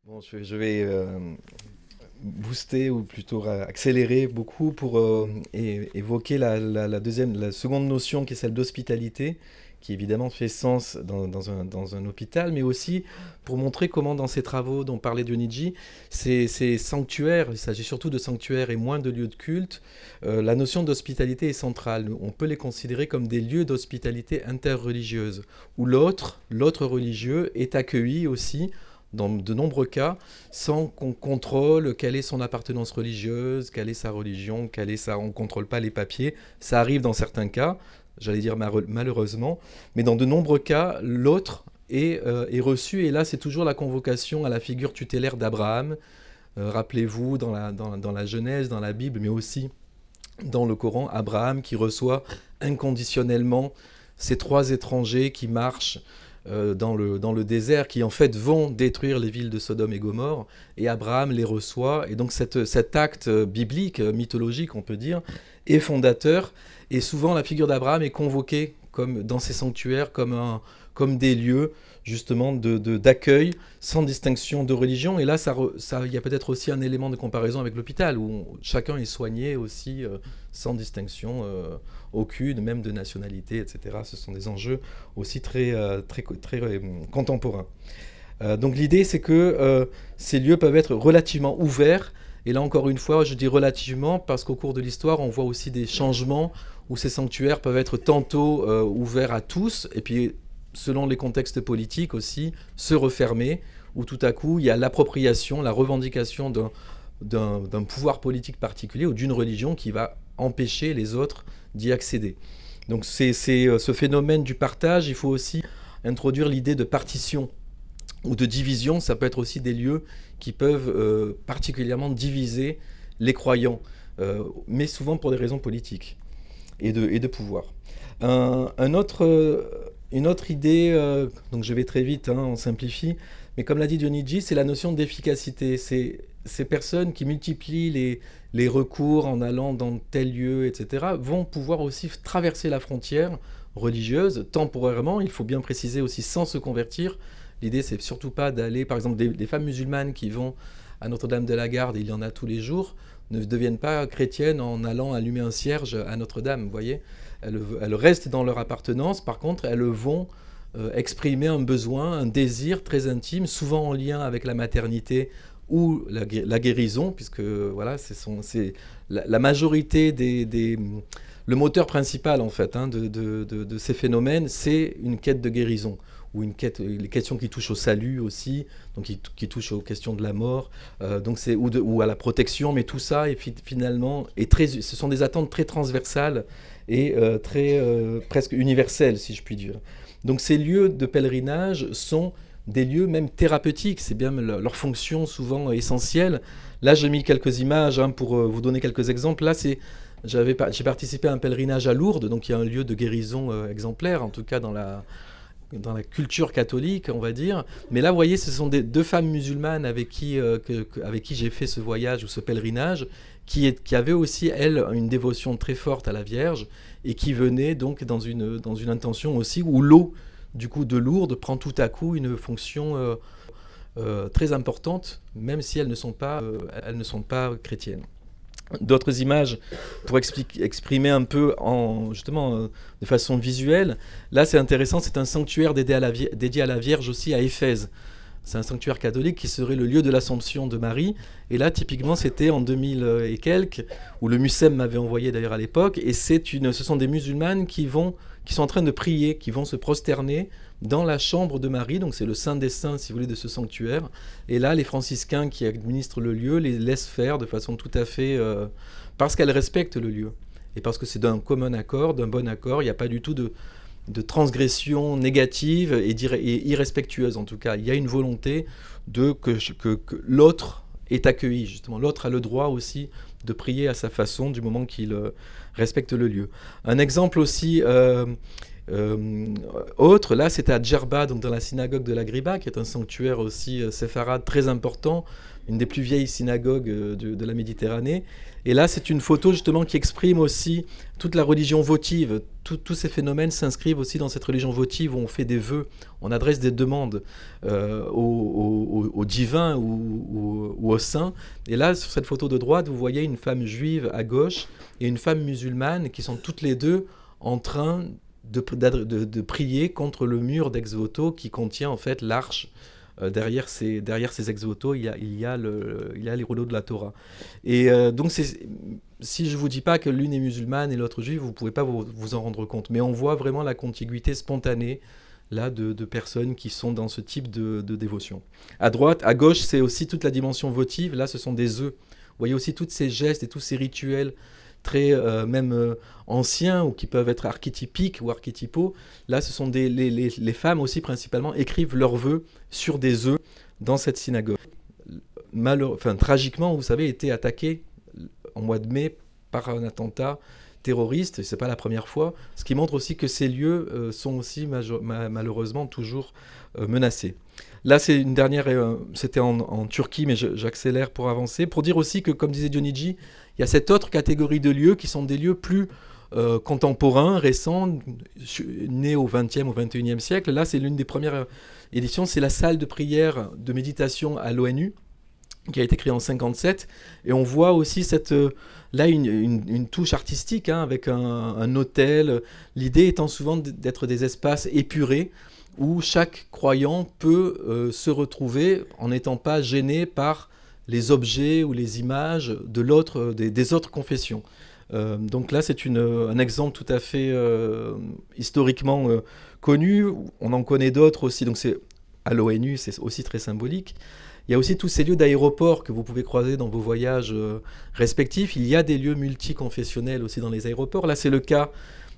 Bon, je vais booster ou plutôt accélérer beaucoup pour évoquer la seconde notion qui est celle d'hospitalité, qui évidemment fait sens dans un hôpital, mais aussi pour montrer comment dans ces travaux dont parlait Dionigi, ces sanctuaires, il s'agit surtout de sanctuaires et moins de lieux de culte, la notion d'hospitalité est centrale. On peut les considérer comme des lieux d'hospitalité interreligieuse, où l'autre religieux est accueilli aussi dans de nombreux cas, sans qu'on contrôle quelle est son appartenance religieuse, quelle est sa religion, quelle est sa... on ne contrôle pas les papiers. Ça arrive dans certains cas, j'allais dire malheureusement, mais dans de nombreux cas, l'autre est reçu, et là c'est toujours la convocation à la figure tutélaire d'Abraham. Rappelez-vous, dans la Genèse, dans la Bible, mais aussi dans le Coran, Abraham qui reçoit inconditionnellement ces trois étrangers qui marchent dans le désert, qui en fait vont détruire les villes de Sodome et Gomorre, et Abraham les reçoit, et donc cet acte biblique, mythologique on peut dire, est fondateur, et souvent la figure d'Abraham est convoquée comme, dans ces sanctuaires comme des lieux justement d'accueil sans distinction de religion, et là il y a peut-être aussi un élément de comparaison avec l'hôpital, où chacun est soigné aussi sans distinction aucune, même de nationalité, etc. Ce sont des enjeux aussi très contemporains. Donc l'idée, c'est que ces lieux peuvent être relativement ouverts, et là encore une fois, je dis relativement, parce qu'au cours de l'histoire, on voit aussi des changements, où ces sanctuaires peuvent être tantôt ouverts à tous, et puis selon les contextes politiques aussi, se refermer, où tout à coup, il y a l'appropriation, la revendication d'un pouvoir politique particulier ou d'une religion qui va empêcher les autres d'y accéder. Donc c'est ce phénomène du partage, il faut aussi introduire l'idée de partition ou de division. Ça peut être aussi des lieux qui peuvent particulièrement diviser les croyants, mais souvent pour des raisons politiques et de pouvoir. Une autre idée, donc je vais très vite, hein, on simplifie, mais comme l'a dit Dionigi, c'est la notion d'efficacité. C'est ces personnes qui multiplient les recours en allant dans tel lieu, etc., vont pouvoir aussi traverser la frontière religieuse temporairement. Il faut bien préciser aussi sans se convertir. L'idée, c'est surtout pas d'aller, par exemple, des femmes musulmanes qui vont à Notre-Dame-de-la-Garde, il y en a tous les jours, ne deviennent pas chrétiennes en allant allumer un cierge à Notre-Dame, vous voyez. Elles restent dans leur appartenance, par contre, elles vont exprimer un besoin, un désir très intime, souvent en lien avec la maternité ou la guérison, puisque voilà, c'est la majorité le moteur principal en fait hein, de ces phénomènes, c'est une quête de guérison, ou les questions qui touchent au salut aussi, donc qui touchent aux questions de la mort, donc ou à la protection, mais tout ça est finalement ce sont des attentes très transversales et presque universelles, si je puis dire. Donc ces lieux de pèlerinage sont des lieux même thérapeutiques, c'est bien leur fonction souvent essentielle. Là, j'ai mis quelques images hein, pour vous donner quelques exemples. Là, j'ai participé à un pèlerinage à Lourdes, donc il y a un lieu de guérison exemplaire, en tout cas dans la culture catholique, on va dire. Mais là, vous voyez, ce sont deux femmes musulmanes avec qui j'ai fait ce voyage ou ce pèlerinage, qui avaient aussi, elles, une dévotion très forte à la Vierge, et qui venaient donc dans une intention aussi où l'eau, du coup, de Lourdes prend tout à coup une fonction très importante, même si elles ne sont pas chrétiennes. D'autres images pour exprimer un peu justement de façon visuelle. Là, c'est intéressant, c'est un sanctuaire dédié à la Vierge aussi à Éphèse. C'est un sanctuaire catholique qui serait le lieu de l'Assomption de Marie. Et là, typiquement, c'était en 2000 et quelques, où le MUSEM m'avait envoyé d'ailleurs à l'époque. Et ce sont des musulmanes qui sont en train de prier, qui vont se prosterner dans la chambre de Marie. Donc c'est le Saint des Saints, si vous voulez, de ce sanctuaire. Et là, les franciscains qui administrent le lieu les laissent faire de façon tout à fait... parce qu'elles respectent le lieu. Et parce que c'est d'un commun accord, d'un bon accord. Il n'y a pas du tout de transgression négative et irrespectueuse en tout cas. Il y a une volonté que l'autre est accueilli, justement. L'autre a le droit aussi de prier à sa façon du moment qu'il respecte le lieu. Un exemple aussi Autre, là c'était à Djerba, donc dans la synagogue de la Griba, qui est un sanctuaire aussi séfarade très important, une des plus vieilles synagogues de la Méditerranée. Et là c'est une photo justement qui exprime aussi toute la religion votive. Tous ces phénomènes s'inscrivent aussi dans cette religion votive où on fait des vœux, on adresse des demandes au divin ou au saint. Et là sur cette photo de droite, vous voyez une femme juive à gauche et une femme musulmane qui sont toutes les deux en train de prier contre le mur d'ex-voto qui contient en fait l'arche. Derrière ces ex-voto, il y a les rouleaux de la Torah. Et donc, si je ne vous dis pas que l'une est musulmane et l'autre juive, vous ne pouvez pas vous en rendre compte. Mais on voit vraiment la contiguïté spontanée là, de personnes qui sont dans ce type de dévotion. À droite, à gauche, c'est aussi toute la dimension votive. Là, ce sont des œufs. Vous voyez aussi tous ces gestes et tous ces rituels très même anciens ou qui peuvent être archétypiques ou archétypaux. Là, ce sont les femmes aussi principalement écrivent leurs vœux sur des œufs dans cette synagogue. Tragiquement, vous savez, été attaqué en mois de mai par un attentat terroriste. C'est pas la première fois. Ce qui montre aussi que ces lieux sont aussi malheureusement toujours menacés. Là, c'est une dernière, c'était en Turquie, mais j'accélère pour avancer. Pour dire aussi que, comme disait Dionigi, il y a cette autre catégorie de lieux qui sont des lieux plus contemporains, récents, nés au XXe, au XXIe siècle. Là, c'est l'une des premières éditions. C'est la salle de prière de méditation à l'ONU, qui a été créée en 1957. Et on voit aussi là une touche artistique hein, avec un autel. L'idée étant souvent d'être des espaces épurés, où chaque croyant peut se retrouver en n'étant pas gêné par les objets ou les images des autres confessions. Donc là, c'est un exemple tout à fait historiquement connu. On en connaît d'autres aussi. Donc c'est à l'ONU, c'est aussi très symbolique. Il y a aussi tous ces lieux d'aéroport que vous pouvez croiser dans vos voyages respectifs. Il y a des lieux multiconfessionnels aussi dans les aéroports. Là, c'est le cas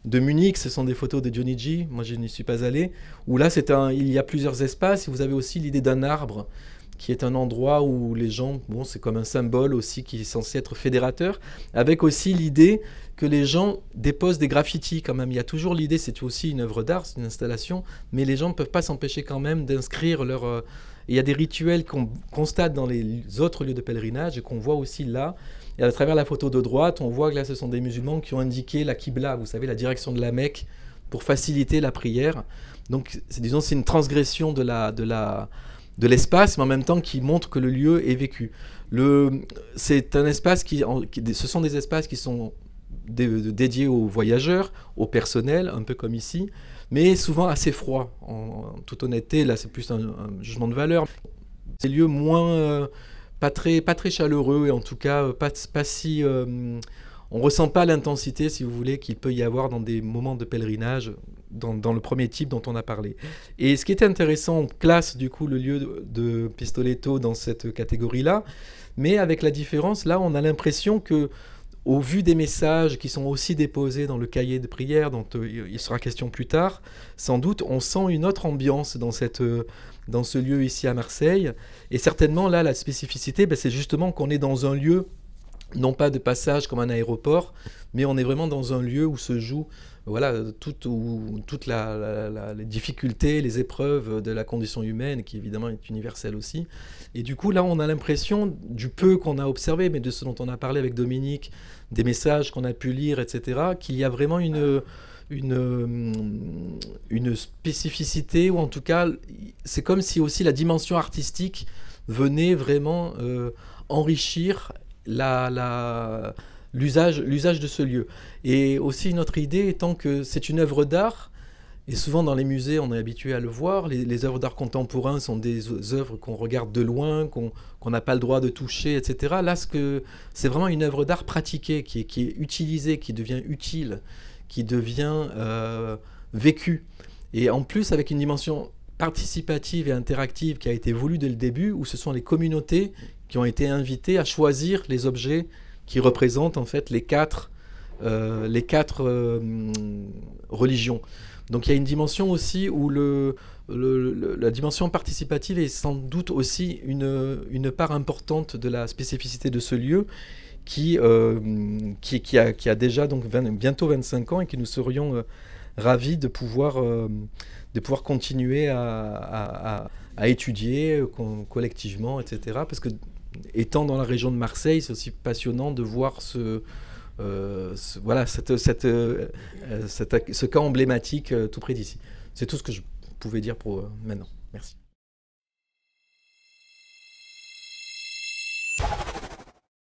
de Munich, ce sont des photos de Dionigi, moi je n'y suis pas allé, où là il y a plusieurs espaces, et vous avez aussi l'idée d'un arbre, qui est un endroit où les gens, bon c'est comme un symbole aussi qui est censé être fédérateur, avec aussi l'idée que les gens déposent des graffitis quand même. Il y a toujours l'idée, c'est aussi une œuvre d'art, c'est une installation, mais les gens ne peuvent pas s'empêcher quand même d'inscrire leur... Il y a des rituels qu'on constate dans les autres lieux de pèlerinage et qu'on voit aussi là. Et à travers la photo de droite, on voit que là, ce sont des musulmans qui ont indiqué la Qibla, vous savez, la direction de la Mecque, pour faciliter la prière. Donc, disons, c'est une transgression de l'espace, mais en même temps qui montre que le lieu est vécu. C'est un espace ce sont des espaces qui sont dédiés aux voyageurs, au personnel, un peu comme ici, mais souvent assez froids. En toute honnêteté, là, c'est plus un jugement de valeur. Ces lieux moins... pas très chaleureux et en tout cas pas si... on ressent pas l'intensité, si vous voulez, qu'il peut y avoir dans des moments de pèlerinage, dans le premier type dont on a parlé. Et ce qui était intéressant, on classe du coup le lieu de Pistoletto dans cette catégorie-là, mais avec la différence, là on a l'impression que, au vu des messages qui sont aussi déposés dans le cahier de prière, dont il sera question plus tard, sans doute, on sent une autre ambiance dans ce lieu ici à Marseille. Et certainement, là, la spécificité, c'est justement qu'on est dans un lieu, non pas de passage comme un aéroport, mais on est vraiment dans un lieu où se joue voilà, toutes les difficultés, les épreuves de la condition humaine, qui évidemment est universelle aussi. Et du coup, là, on a l'impression, du peu qu'on a observé, mais de ce dont on a parlé avec Dominique, des messages qu'on a pu lire, etc., qu'il y a vraiment une spécificité, ou en tout cas, c'est comme si aussi la dimension artistique venait vraiment enrichir l'usage de ce lieu. Et aussi une autre idée étant que c'est une œuvre d'art, et souvent dans les musées on est habitué à le voir, les œuvres d'art contemporains sont des œuvres qu'on regarde de loin, qu'on n'a pas le droit de toucher, etc. Là, c'est vraiment une œuvre d'art pratiquée, qui est utilisée, qui devient utile, qui devient vécue. Et en plus avec une dimension participative et interactive qui a été voulue dès le début, où ce sont les communautés qui ont été invitées à choisir les objets qui représentent en fait les quatre religions. Donc il y a une dimension aussi où la dimension participative est sans doute aussi une part importante de la spécificité de ce lieu qui a déjà donc bientôt 25 ans et que nous serions ravi de pouvoir continuer à étudier collectivement, etc. Parce que, étant dans la région de Marseille, c'est aussi passionnant de voir voilà, ce cas emblématique tout près d'ici. C'est tout ce que je pouvais dire pour maintenant. Merci.